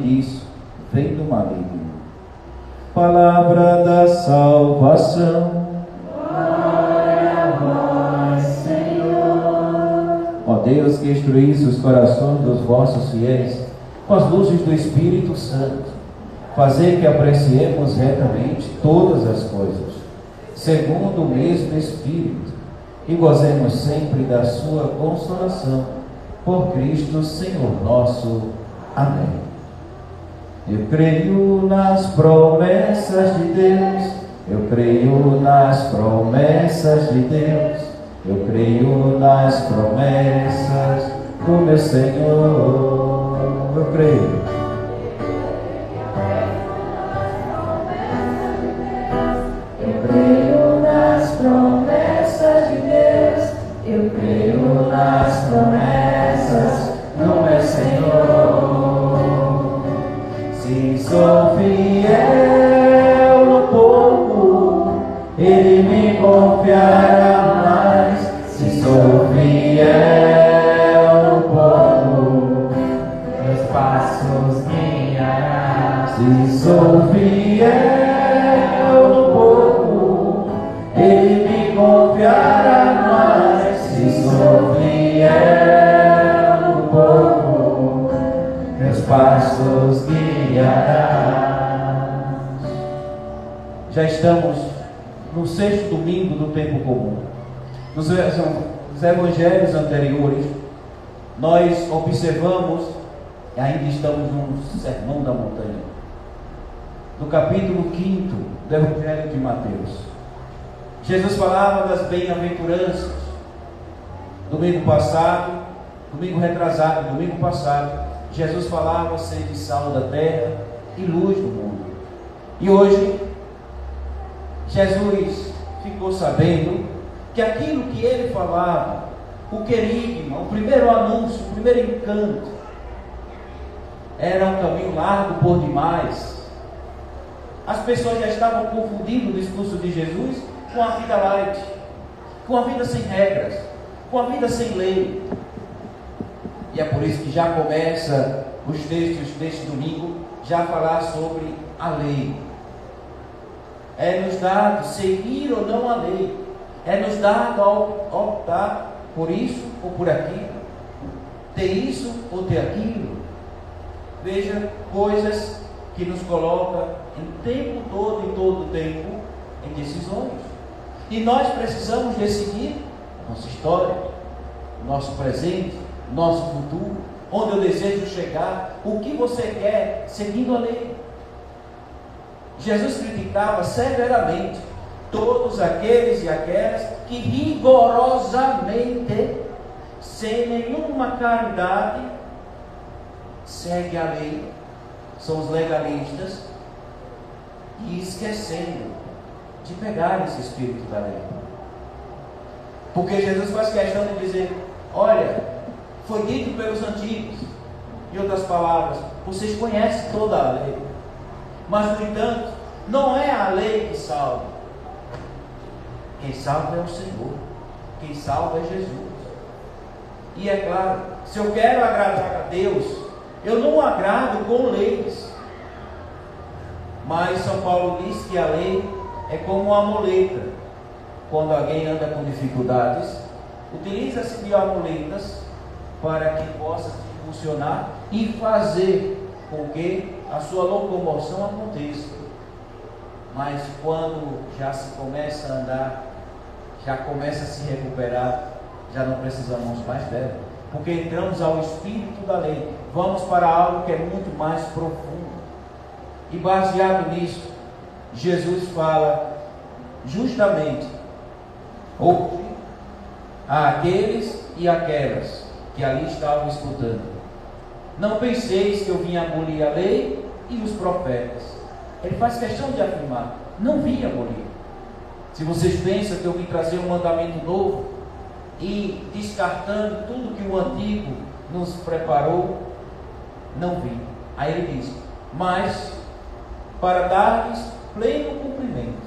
disso vem do maligno. Palavra da salvação. Glória a vós, Senhor. Ó Deus, que instruísse os corações dos vossos fiéis com as luzes do Espírito Santo, fazer que apreciemos retamente todas as coisas, segundo o mesmo Espírito, e gozemos sempre da sua consolação, por Cristo Senhor nosso. Amém. Eu creio nas promessas de Deus, eu creio nas promessas de Deus, eu creio nas promessas do meu Senhor. Eu creio. Eu creio nas promessas de Deus, eu creio nas promessas do meu Senhor. Se sou fiel no pouco, Ele me confiará mais. Se sou fiel no pouco, Meus passos guiará. se sou fiel no pouco, Ele me confiará mais. Se sou fiel no pouco, meus passos guiarás. Já estamos no 6º domingo do tempo comum. Nos evangelhos anteriores, nós observamos, e ainda estamos no Sermão da Montanha, no capítulo 5º do Evangelho de Mateus. Jesus falava das bem-aventuranças. Domingo passado, Jesus falava ser de sal da terra e luz do mundo. E hoje, Jesus ficou sabendo que aquilo que ele falava, o querigma, o primeiro anúncio, o primeiro encanto, era um caminho largo por demais. As pessoas já estavam confundindo o discurso de Jesus com a vida light, com a vida sem regras, com a vida sem lei. E é por isso que já começa os textos deste domingo já a falar sobre a lei. É nos dado seguir ou não a lei. É nos dado optar por isso ou por aquilo, ter isso ou ter aquilo. Veja, coisas que nos colocam em tempo todo, em todo tempo, em decisões. E nós precisamos decidir nossa história, nosso presente, nosso futuro, onde eu desejo chegar, o que você quer, seguindo a lei. Jesus criticava severamente todos aqueles e aquelas que rigorosamente, sem nenhuma caridade, seguem a lei, são os legalistas, e esquecendo de pegar esse espírito da lei. Porque Jesus faz questão de dizer: olha, foi dito pelos antigos, em outras palavras, vocês conhecem toda a lei, mas no entanto, não é a lei que salva. Quem salva é o Senhor, quem salva é Jesus. E é claro, se eu quero agradar a Deus, eu não agrado com leis. Mas São Paulo diz que a lei é como uma muleta. Quando alguém anda com dificuldades, utiliza-se de amuletas para que possa se funcionar e fazer com que a sua locomoção aconteça. Mas quando já se começa a andar, já começa a se recuperar, já não precisamos mais dela, porque entramos ao espírito da lei, vamos para algo que é muito mais profundo. E baseado nisso, Jesus fala justamente àqueles e aquelas que ali estavam escutando: não penseis que eu vim abolir a lei e os profetas. Ele faz questão de afirmar: não vim abolir. Se vocês pensam que eu vim trazer um mandamento novo e descartando tudo que o antigo nos preparou, não vim. Aí ele diz: mas para dar-lhes pleno cumprimento.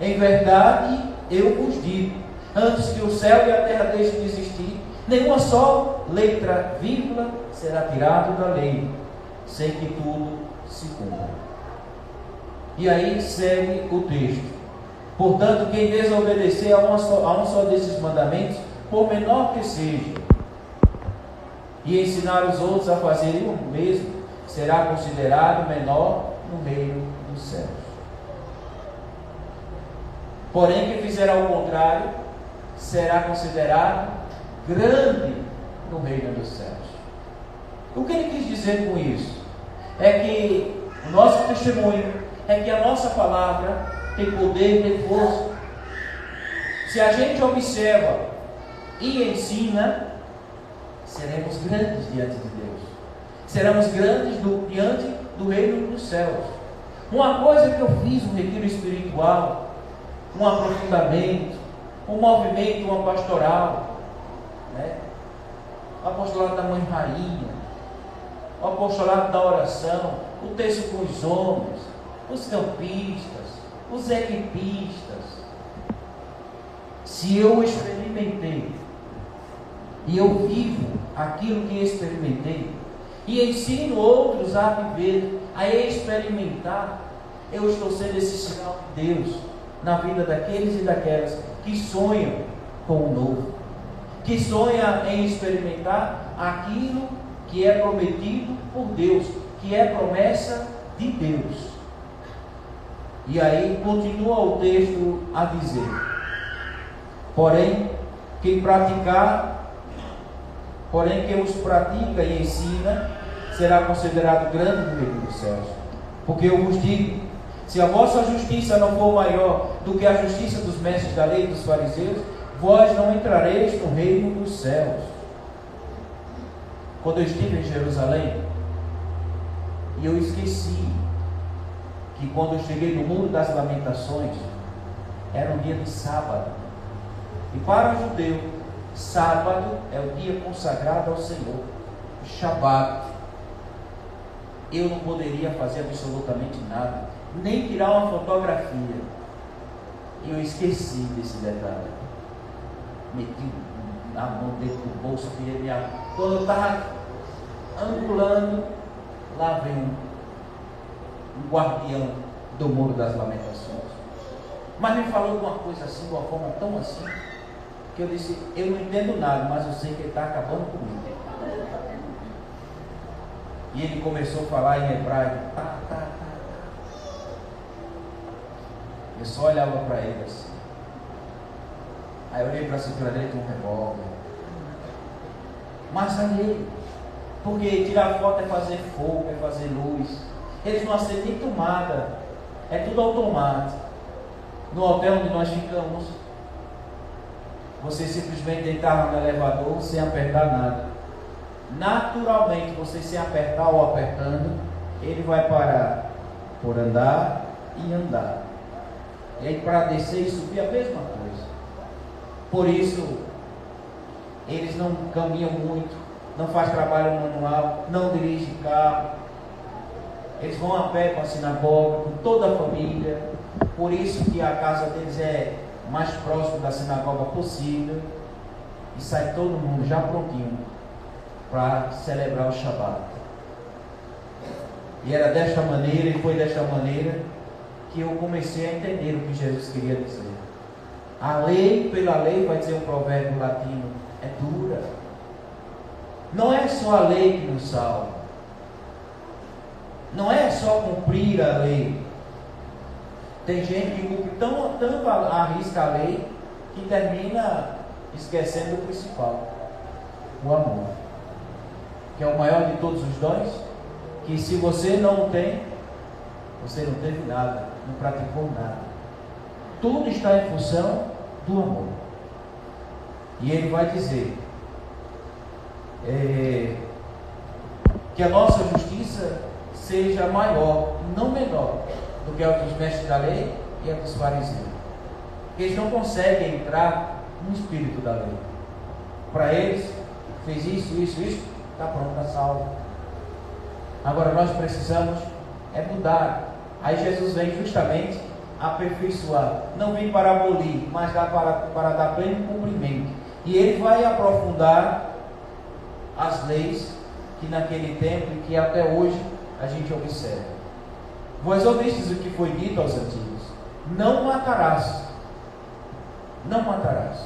Em verdade eu vos digo, antes que o céu e a terra deixem de existir, nenhuma só letra, vírgula, será tirado da lei, sem que tudo se cumpra. E aí segue o texto. Portanto, quem desobedecer a um só desses mandamentos, por menor que seja, e ensinar os outros a fazerem o mesmo, será considerado menor no reino dos céus. Porém, quem fizer ao contrário, será considerado grande no reino dos céus. O que ele quis dizer com isso? É que o nosso testemunho, é que a nossa palavra tem poder, tem força. Se a gente observa e ensina, seremos grandes diante de Deus. Seremos grandes diante do reino dos céus. Uma coisa que eu fiz, um retiro espiritual, um aprofundamento, um movimento, uma pastoral, né? O apostolado da Mãe Rainha, o apostolado da oração, o texto com os homens, os campistas, os equipistas. Se eu experimentei e eu vivo aquilo que experimentei e ensino outros a viver, a experimentar, eu estou sendo esse sinal de Deus na vida daqueles e daquelas que sonham com o novo, que sonham em experimentar aquilo que é prometido por Deus, que é promessa de Deus. E aí continua o texto a dizer: porém quem os pratica e ensina, será considerado grande no reino dos céus. Porque eu vos digo, se a vossa justiça não for maior do que a justiça dos mestres da lei e dos fariseus, vós não entrareis no reino dos céus. Quando eu estive em Jerusalém, e eu esqueci que quando eu cheguei no Muro das Lamentações, era um dia de sábado. E para o judeu, sábado é o dia consagrado ao Senhor, o Shabat. Eu não poderia fazer absolutamente nada, nem tirar uma fotografia. E eu esqueci desse detalhe. Meti a mão dentro do bolso, tirei minha... Quando eu estava angulando, lá vem um guardião do Muro das Lamentações. Mas me falou de uma coisa assim, de uma forma tão assim, que eu disse: eu não entendo nada, mas eu sei que ele está acabando comigo. E ele começou a falar em hebraico. Eu só olhava para ele assim. Aí eu olhei para a cintura dele com um revólver. Mas ali, porque tirar foto é fazer fogo, é fazer luz. Eles não acendem nem tomada, é tudo automático. No hotel onde nós ficamos, você simplesmente entrava no elevador sem apertar nada. Naturalmente, você sem apertar ou apertando, ele vai parar por andar e andar. E aí para descer e subir a mesma coisa. Por isso, eles não caminham muito, não faz trabalho manual, não dirigem carro. Eles vão a pé para a sinagoga, com toda a família. Por isso que a casa deles é mais próximo da sinagoga possível. E sai todo mundo já prontinho para celebrar o Shabat. E era desta maneira, e foi desta maneira que eu comecei a entender o que Jesus queria dizer. A lei, pela lei, vai dizer um provérbio latino, é dura. Não é só a lei que nos salva. Não é só cumprir a lei. Tem gente que cumpre tanto arrisca a lei, que termina esquecendo o principal, o amor, que é o maior de todos os dons, que se você não tem, você não teve nada, não praticou nada. Tudo está em função do amor. E ele vai dizer que a nossa justiça seja maior, não menor, do que a dos mestres da lei e a dos fariseus. Eles não conseguem entrar no espírito da lei. Para eles, fez isso, está pronto, está salvo. Agora nós precisamos mudar. Aí Jesus vem justamente aperfeiçoar. Não vem para abolir, mas para dar pleno cumprimento. E ele vai aprofundar as leis que naquele tempo e que até hoje a gente observa. Vós ouvistes o que foi dito aos antigos: não matarás. Não matarás.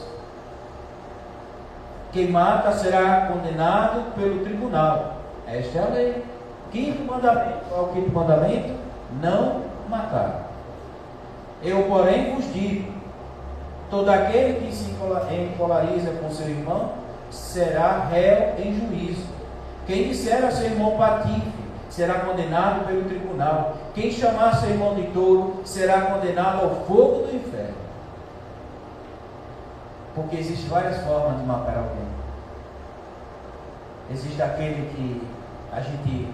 Quem mata será condenado pelo tribunal. Esta é a lei. Quinto mandamento. Qual é o quinto mandamento? Não matar. Eu, porém, vos digo: todo aquele que se encolariza com seu irmão será réu em juízo. Quem disser a seu irmão patife será condenado pelo tribunal. Quem chamar seu irmão de tolo será condenado ao fogo do inferno. Porque existem várias formas de matar alguém. Existe aquele que a gente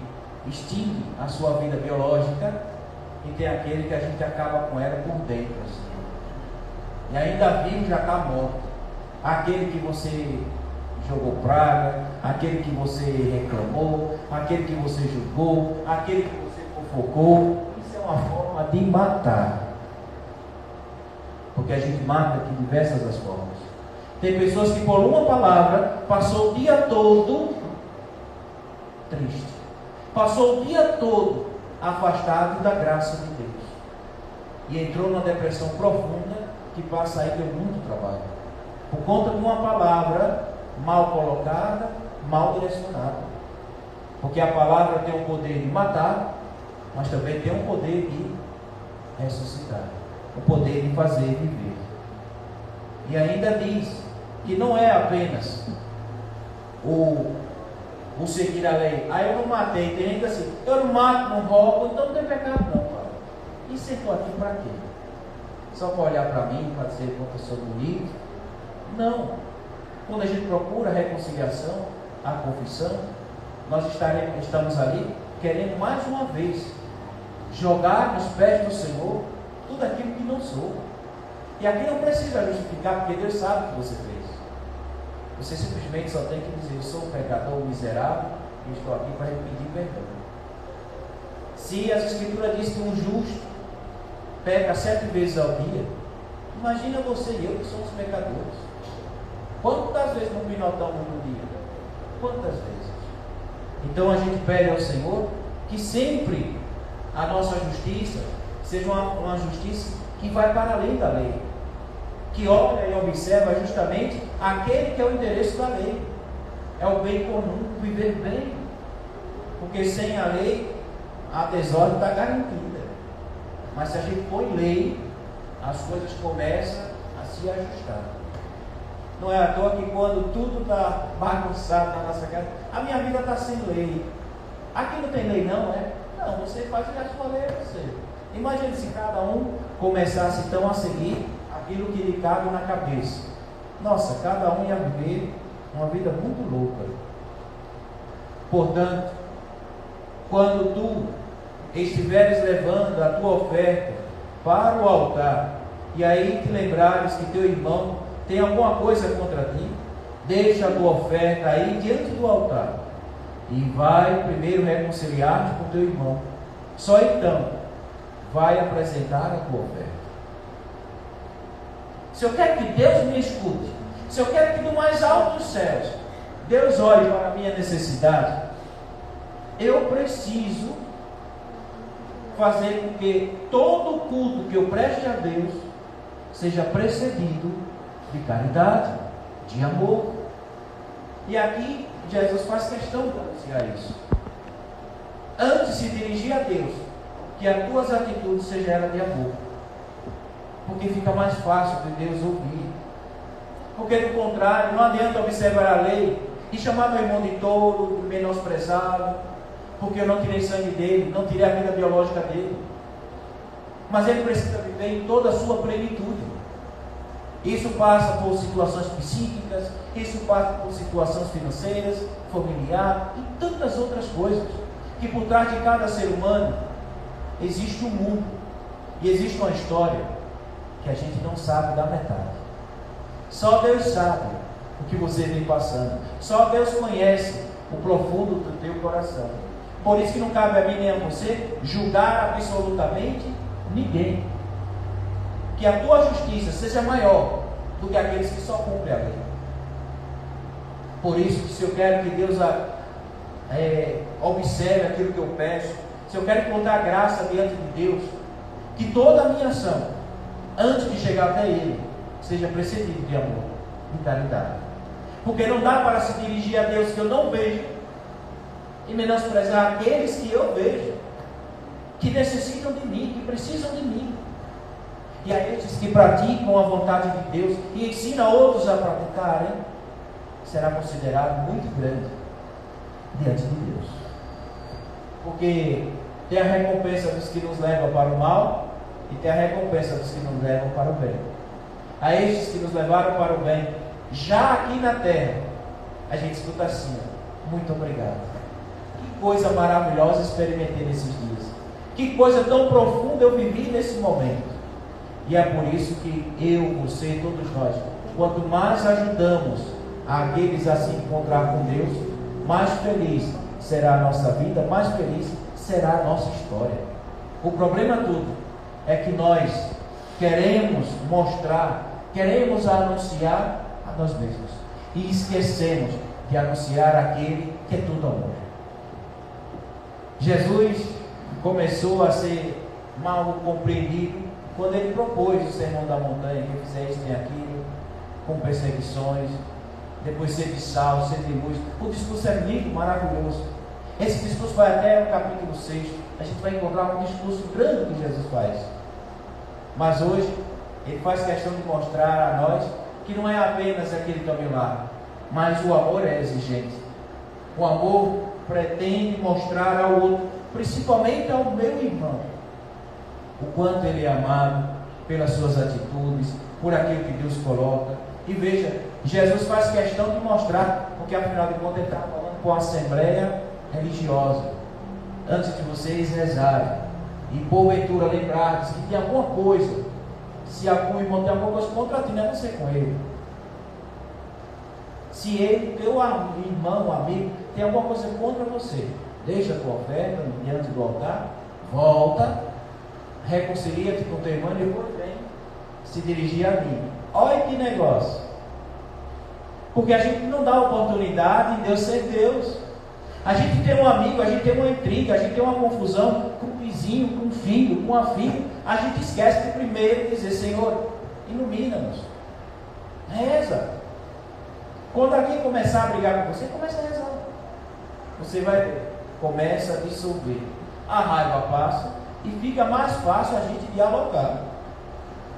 extingue a sua vida biológica, e tem aquele que a gente acaba com ela por dentro, assim. E ainda vivo, já está morto. Aquele que você jogou praga, aquele que você reclamou, aquele que você julgou, aquele que você fofocou. Isso é uma forma de matar. Porque a gente mata de diversas as formas. Tem pessoas que por uma palavra passou o dia todo triste. Passou o dia todo afastado da graça de Deus. E entrou numa depressão profunda que passa aí deu muito trabalho. Por conta de uma palavra mal colocada, mal direcionada. Porque a palavra tem o poder de matar, mas também tem o poder de ressuscitar. O poder de fazer viver. E ainda diz que não é apenas o seguir a lei. Ah, eu não matei. Tem gente assim: eu não mato, não roubo, então não tem pecado não, Paulo. Isso eu estou aqui para quê? Só para olhar para mim, para dizer uma pessoa bonita? Não. Quando a gente procura a reconciliação, a confissão, nós estamos ali querendo mais uma vez jogar nos pés do Senhor tudo aquilo que não sou. E aqui não precisa justificar, porque Deus sabe o que você fez. Você simplesmente só tem que dizer: eu sou um pecador miserável e estou aqui para pedir perdão. Se as Escrituras dizem que um justo peca 7 vezes ao dia, imagina você e eu que somos pecadores. Quantas vezes não pinotamos no dia? Quantas vezes? Então a gente pede ao Senhor que sempre a nossa justiça seja uma justiça que vai para além da lei, que olha e observa justamente aquele que é o endereço da lei. É o bem comum, viver bem. Porque sem a lei, a desordem está garantida. Mas se a gente põe lei, as coisas começam a se ajustar. Não é à toa que quando tudo está bagunçado na nossa casa, a minha vida está sem lei. Aqui não tem lei não, é? Não, você faz a sua lei, você. Imagine se cada um começasse então a seguir aquilo que lhe cabe na cabeça. Nossa, cada um ia viver uma vida muito louca. Portanto, quando tu estiveres levando a tua oferta para o altar, e aí te lembrares que teu irmão tem alguma coisa contra ti, deixa a tua oferta aí diante do altar e vai primeiro reconciliar-te com teu irmão. Só então vai apresentar a tua oferta. Se eu quero que Deus me escute, se eu quero que do mais alto dos céus Deus olhe para a minha necessidade, eu preciso fazer com que todo culto que eu preste a Deus seja precedido de caridade, de amor. E aqui Jesus faz questão de anunciar isso. Antes de se dirigir a Deus, que as tuas atitudes sejam elas de amor, porque fica mais fácil de Deus ouvir. Porque do contrário, não adianta observar a lei e chamar meu irmão de tolo, de menosprezado, porque eu não tirei sangue dele, não tirei a vida biológica dele. Mas ele precisa viver em toda a sua plenitude. Isso passa por situações psíquicas, isso passa por situações financeiras, familiar e tantas outras coisas. Que por trás de cada ser humano existe um mundo e existe uma história que a gente não sabe da metade. Só Deus sabe o que você vem passando. Só Deus conhece o profundo do teu coração. Por isso que não cabe a mim nem a você julgar absolutamente ninguém. Que a tua justiça seja maior do que aqueles que só cumprem a lei. Por isso, se eu quero que Deus observe aquilo que eu peço, se eu quero encontrar graça diante de Deus, que toda a minha ação, antes de chegar até Ele, seja precedida de amor, de caridade. Porque não dá para se dirigir a Deus que eu não vejo e menosprezar aqueles que eu vejo, que necessitam de mim, que precisam de mim. E a estes que praticam a vontade de Deus e ensinam outros a praticarem, será considerado muito grande diante de Deus. Porque tem a recompensa dos que nos levam para o mal e tem a recompensa dos que nos levam para o bem. A estes que nos levaram para o bem, já aqui na terra, a gente escuta assim: muito obrigado. Que coisa maravilhosa experimentei nesses dias. Que coisa tão profunda eu vivi nesse momento. E é por isso que eu, você, todos nós, quanto mais ajudamos aqueles a se encontrar com Deus, mais feliz será a nossa vida, mais feliz será a nossa história. O problema tudo é que nós queremos mostrar, queremos anunciar a nós mesmos e esquecemos de anunciar aquele que é tudo amor. Jesus começou a ser mal compreendido quando ele propôs o sermão da montanha, que fizer isso, tem aquilo, com perseguições, depois ser de sal, ser de luz. O discurso é lindo, maravilhoso. Esse discurso vai até o capítulo 6. A gente vai encontrar um discurso grande que Jesus faz. Mas hoje, ele faz questão de mostrar a nós que não é apenas aquele caminho lá, mas o amor é exigente. O amor pretende mostrar ao outro, principalmente ao meu irmão, o quanto ele é amado pelas suas atitudes, por aquilo que Deus coloca. E veja, Jesus faz questão de mostrar, porque afinal de contas ele está falando com a assembleia religiosa. Antes de vocês rezarem e porventura lembrar-se que tem alguma coisa, se algum irmão tem alguma coisa contra ti, não é você com ele. Se ele, teu irmão, amigo, tem alguma coisa contra você, deixa a tua oferta diante do altar, volta, reconcilia-te com teu irmão e depois vem se dirigir a mim. Olha que negócio. Porque a gente não dá oportunidade de Deus ser Deus. A gente tem um amigo, a gente tem uma intriga, a gente tem uma confusão com o vizinho, com o filho, com a filha. A gente esquece de primeiro dizer: Senhor, ilumina-nos. Reza. Quando alguém começar a brigar com você, começa a rezar. Você vai ver. Começa a dissolver. A raiva passa e fica mais fácil a gente dialogar.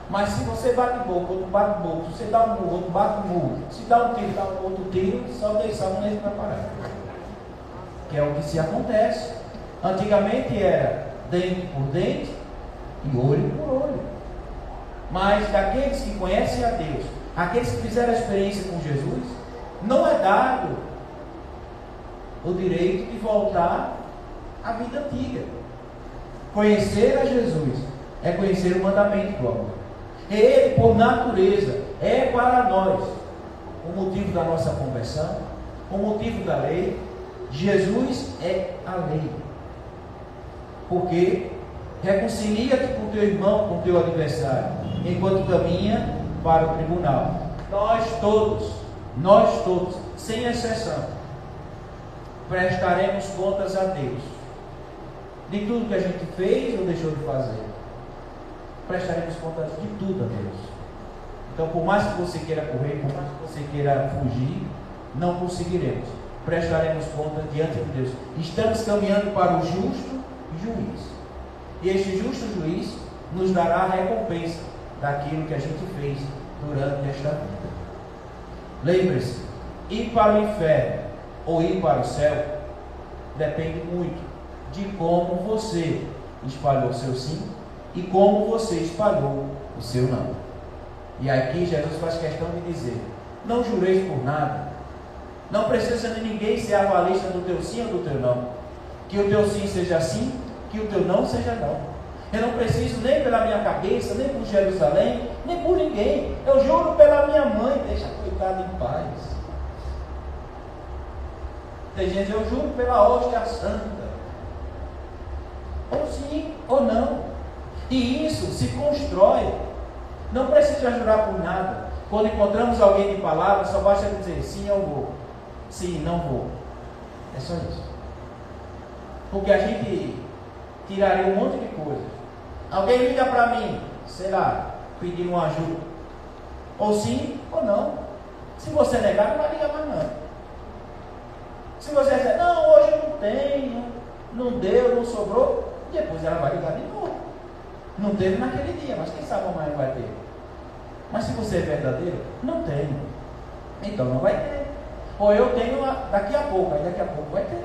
Mas se você bate boca, outro bate boca, se você dá um murro, outro bate um murro, se dá um tiro, dá um outro tiro, só deixar um nele para parar. Que é o que se acontece. Antigamente era dente por dente e olho por olho. Mas daqueles que conhecem a Deus, aqueles que fizeram a experiência com Jesus, não é dado o direito de voltar à vida antiga. Conhecer a Jesus é conhecer o mandamento do amor. Ele, por natureza, é para nós o motivo da nossa conversão, o motivo da lei. Jesus é a lei. Porque reconcilia-te com teu irmão, com teu adversário, enquanto caminha para o tribunal. Nós todos, sem exceção, prestaremos contas a Deus de tudo que a gente fez ou deixou de fazer. Prestaremos contas de tudo a Deus. Então, por mais que você queira correr, por mais que você queira fugir, não conseguiremos. Prestaremos contas diante de Deus. Estamos caminhando para o justo juiz. E este justo juiz nos dará a recompensa daquilo que a gente fez durante esta vida. Lembre-se, ir para o inferno ou ir para o céu depende muito de como você espalhou o seu sim e como você espalhou o seu não. E aqui Jesus faz questão de dizer: não jureis por nada. Não precisa de ninguém ser avalista do teu sim ou do teu não. Que o teu sim seja sim, que o teu não seja não. Eu não preciso nem pela minha cabeça, nem por Jerusalém, nem por ninguém. Eu juro pela minha mãe, deixa a coitada em paz. Tem gente: eu juro pela hóstia santa. Ou sim, ou não. E isso se constrói. Não precisa jurar por nada. Quando encontramos alguém de palavra, só basta dizer: sim, eu vou. Sim, não vou. É só isso. Porque a gente tiraria um monte de coisas. Alguém liga para mim, sei lá, pedindo uma ajuda. Ou sim ou não. Se você negar, não vai ligar mais não. Se você disser, não, hoje eu não tenho, não deu, não sobrou, depois ela vai ligar de novo. Não teve naquele dia, mas quem sabe amanhã vai ter. Mas se você é verdadeiro, não tem. Então não vai ter. Ou eu tenho daqui a pouco, aí daqui a pouco vai ter.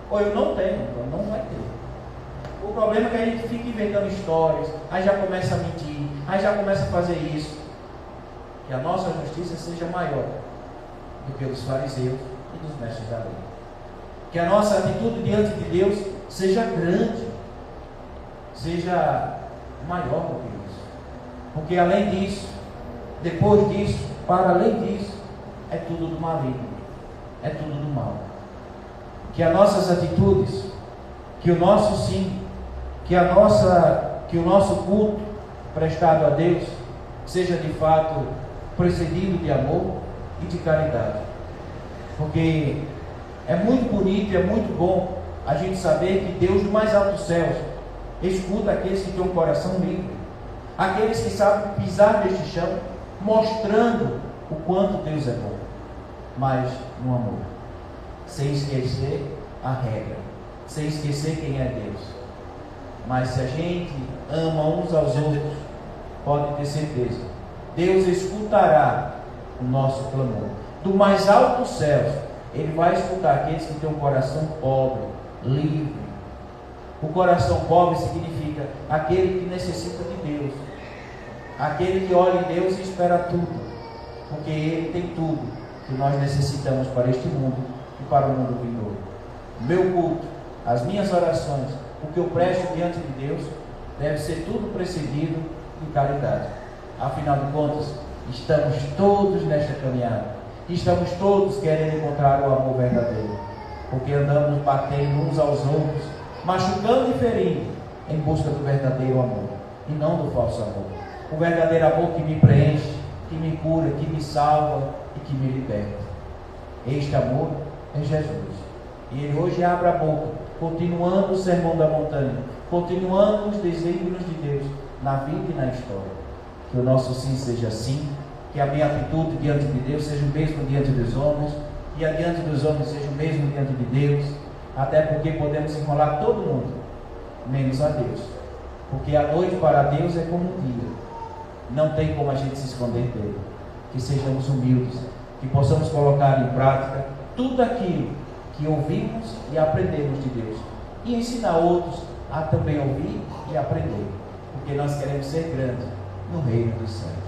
Ou eu não tenho, então não vai ter. O problema é que a gente fica inventando histórias, aí já começa a mentir, aí já começa a fazer isso. Que a nossa justiça seja maior do que dos fariseus e dos mestres da lei. Que a nossa atitude diante de Deus seja grande, seja maior do que isso. Porque além disso, depois disso, para além disso, é tudo do maligno, é tudo do mal. Que as nossas atitudes, que o nosso sim, que o nosso culto prestado a Deus seja de fato precedido de amor e de caridade. Porque é muito bonito e é muito bom a gente saber que Deus do mais altos céus escuta aqueles que têm um coração livre, aqueles que sabem pisar neste chão, mostrando o quanto Deus é bom, mas no amor, sem esquecer a regra, sem esquecer quem é Deus. Mas se a gente ama uns aos outros, pode ter certeza, Deus escutará o nosso clamor. Do mais alto dos céus, Ele vai escutar aqueles que têm um coração pobre, livre. O coração pobre significa aquele que necessita de Deus, aquele que olha em Deus e espera tudo, porque Ele tem tudo que nós necessitamos para este mundo e para o mundo vindouro. O meu culto, as minhas orações, o que eu presto diante de Deus, deve ser tudo precedido de caridade. Afinal de contas, estamos todos nesta caminhada, estamos todos querendo encontrar o amor verdadeiro, porque andamos batendo uns aos outros, machucando e ferindo, em busca do verdadeiro amor, e não do falso amor. O verdadeiro amor que me preenche, que me cura, que me salva e que me liberta. Este amor é Jesus. E Ele hoje abre a boca, continuando o sermão da montanha, continuando os desígnios de Deus na vida e na história. Que o nosso sim seja sim, que a minha atitude diante de Deus seja o mesmo diante dos homens, e a diante dos homens seja o mesmo diante de Deus, até porque podemos enrolar todo mundo, menos a Deus. Porque a noite para Deus é como um dia, não tem como a gente se esconder dele. Que sejamos humildes, que possamos colocar em prática tudo aquilo que ouvimos e aprendemos de Deus, e ensinar outros a também ouvir e aprender, porque nós queremos ser grandes no reino dos céus.